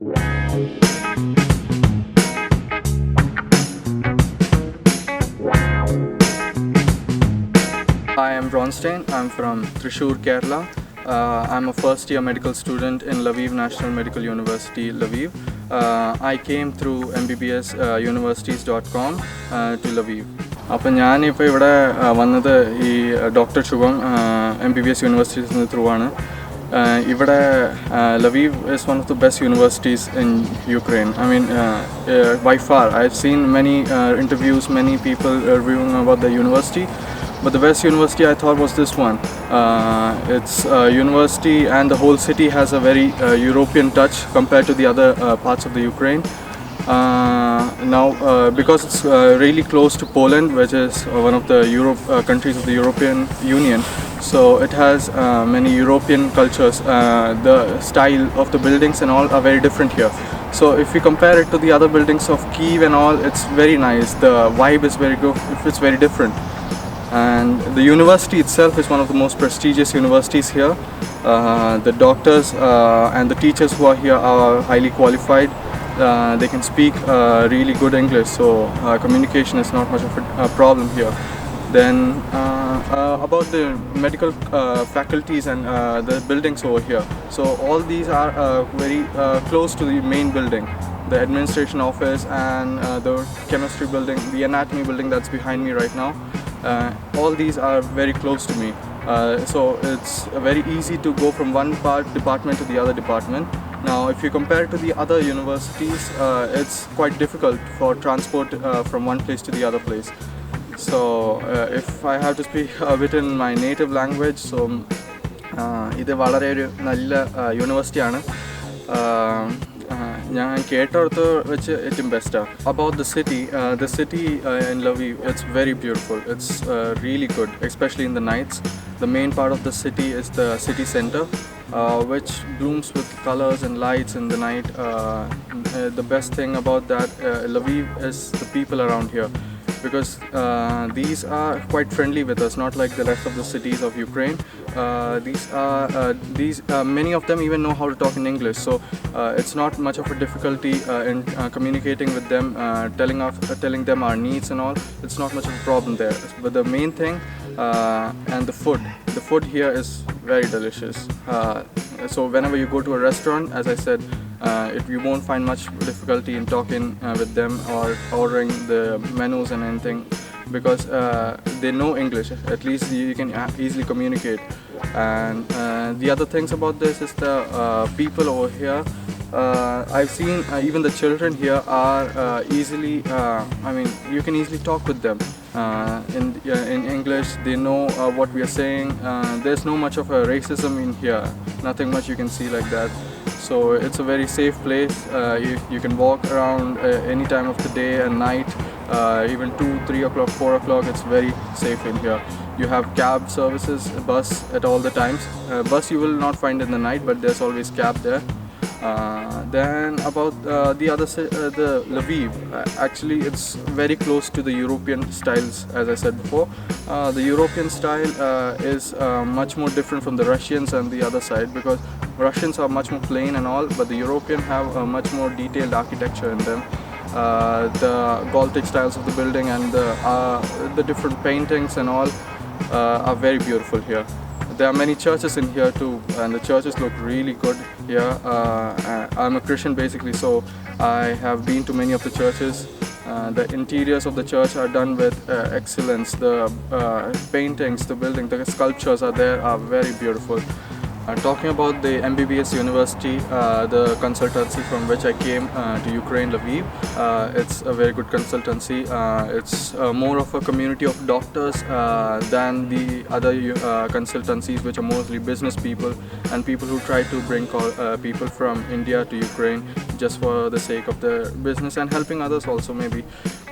Hi, I'm Bronstein. I'm from Thrissur, Kerala. I'm a first year medical student in Lviv National Medical University, Lviv. I came through mbbsuniversities.com to Lviv. അപ്പോൾ ഞാനിപ്പോൾ ഇവിടെ വന്നത് ഈ doctor ശുഭം MBBS universities through ആണ്. ഇവിടെ Lviv is one of the best universities in Ukraine. I mean, by far. I've seen many interviews, many people reviewing about the university. But the best university I thought was this one. It's a university and the whole city has a very European touch compared to the other parts of the Ukraine. Now, because it's really close to Poland, which is one of the countries of the European Union, so it has many European cultures. The style of the buildings and all are very different here. So if you compare it to the other buildings of Kyiv and all, it's very nice. The vibe is very good. It's very different. And the university itself is one of the most prestigious universities here. The doctors and the teachers who are here are highly qualified. They can speak really good English, so communication is not much of a problem here. Then about the medical faculties and the buildings over here. So all these are very close to the main building. The administration office and the chemistry building, the anatomy building that's behind me right now. All these are very close to me. So it's very easy to go from one department to the other department. Now, if you compare it to the other universities, it's quite difficult for transport from one place to the other place. So, if I have to speak a bit in my native language, so ഇത് വളരെ ഒരു നല്ല യൂണിവേഴ്സിറ്റിയാണ്. ഞാൻ കേട്ടടുത്ത് വെച്ച് ഏറ്റവും ബെസ്റ്റാണ്. About the city in Lviv, it's very beautiful. It's really good, especially in the nights. The main part of the city is the city center, which blooms with colors and lights in the night. The best thing about that, Lviv, is the people around here. Because these are quite friendly with us, not like the rest of the cities of Ukraine. Many of them even know how to talk in English, so it's not much of a difficulty in communicating with them, telling them our needs and all. It's not much of a problem there. But the main thing, and the food here is very delicious. So whenever you go to a restaurant, as I said, you won't find much difficulty in talking with them or ordering the menus and anything, because they know English. At least you can easily communicate. And the other things about this is the people over here. I've seen even the children here are easily, you can easily talk with them in English. They know what we are saying. There's no much of a racism in here, nothing much you can see like that. So it's a very safe place. You can walk around any time of the day and night, even 2, 3 o'clock, 4 o'clock. It's very safe in here. You have cab services, bus at all the times. Bus you will not find in the night, but there's always cab there. Then about the Lviv, actually it's very close to the European styles, as I said before. The European style is much more different from the Russians and the other side, because Russians are much more plain and all, but the European have a much more detailed architecture in them. The Gothic styles of the building and the different paintings and all are very beautiful here. There are many churches in here too, and the churches look really good here. I'm a Christian basically, so I have been to many of the churches. The interiors of the church are done with excellence. The paintings, the building, the sculptures are very beautiful. Talking about the MBBS University, the consultancy from which I came to Ukraine, Lviv, it's a very good consultancy. It's more of a community of doctors than the other consultancies, which are mostly business people and people who try to bring people from India to Ukraine just for the sake of their business and helping others also maybe.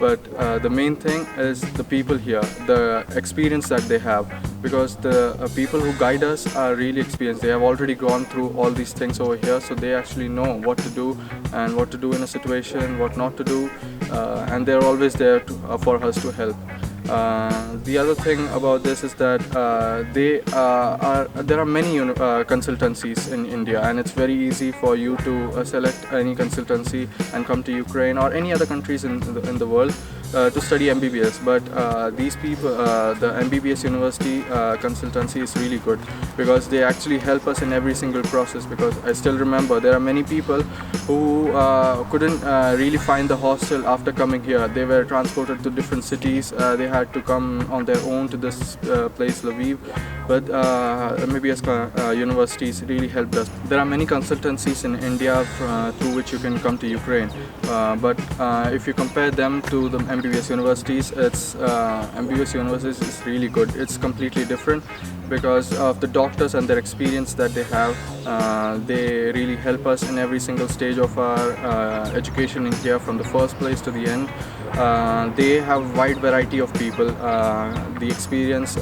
But the main thing is the people here, the experience that they have, because the people who guide us are really experienced. They have already gone through all these things over here, so they actually know what to do and what to do in a situation, what not to do, and they're always there for us to help. The other thing about this is that there are many consultancies in India, and it's very easy for you to select any consultancy and come to Ukraine or any other countries in the world to study MBBS. But these people, the MBBS University consultancy is really good because they actually help us in every single process. Because I still remember there are many people who couldn't really find the hostel after coming here. They were transported to different cities. They had to come on their own to this place, Lviv. But MBBS universities really helped us. There are many consultancies in India through which you can come to Ukraine. But if you compare them to the MBBS universities, MBBS universities is really good. It's completely different because of the doctors and their experience that they have. They really help us in every single stage of our education in here, from the first place to the end. They have a wide variety of people. The experienced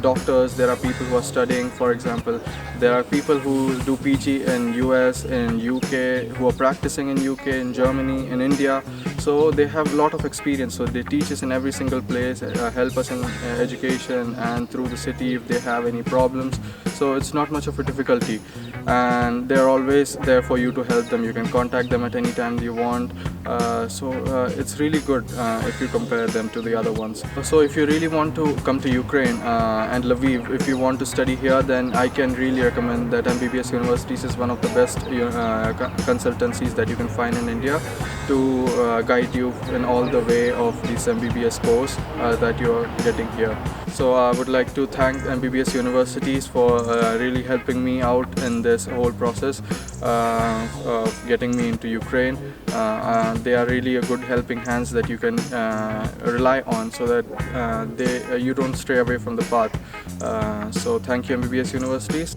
doctors, there are people who are studying, for example. There are people who do PG in US, in UK, who are practicing in UK, in Germany, in India. So they have a lot of experience. So they teach us in every single place, help us in education and through the city if they have any problems. So it's not much of a difficulty, and they're always there for you to help them. You can contact them at any time you want. It's really good if you compare them to the other ones. So if you really want to come to Ukraine and Lviv, if you want to study here, then I can really recommend that MBBS Universities is one of the best consultancies that you can find in India to guide you in all the way of this MBBS course that you are getting here. So I would like to thank MBBS Universities for really helping me out in this whole process of getting me into Ukraine. They are really a good helping hands that you can rely on, so that you don't stray away from the path. So thank you, MBBS Universities.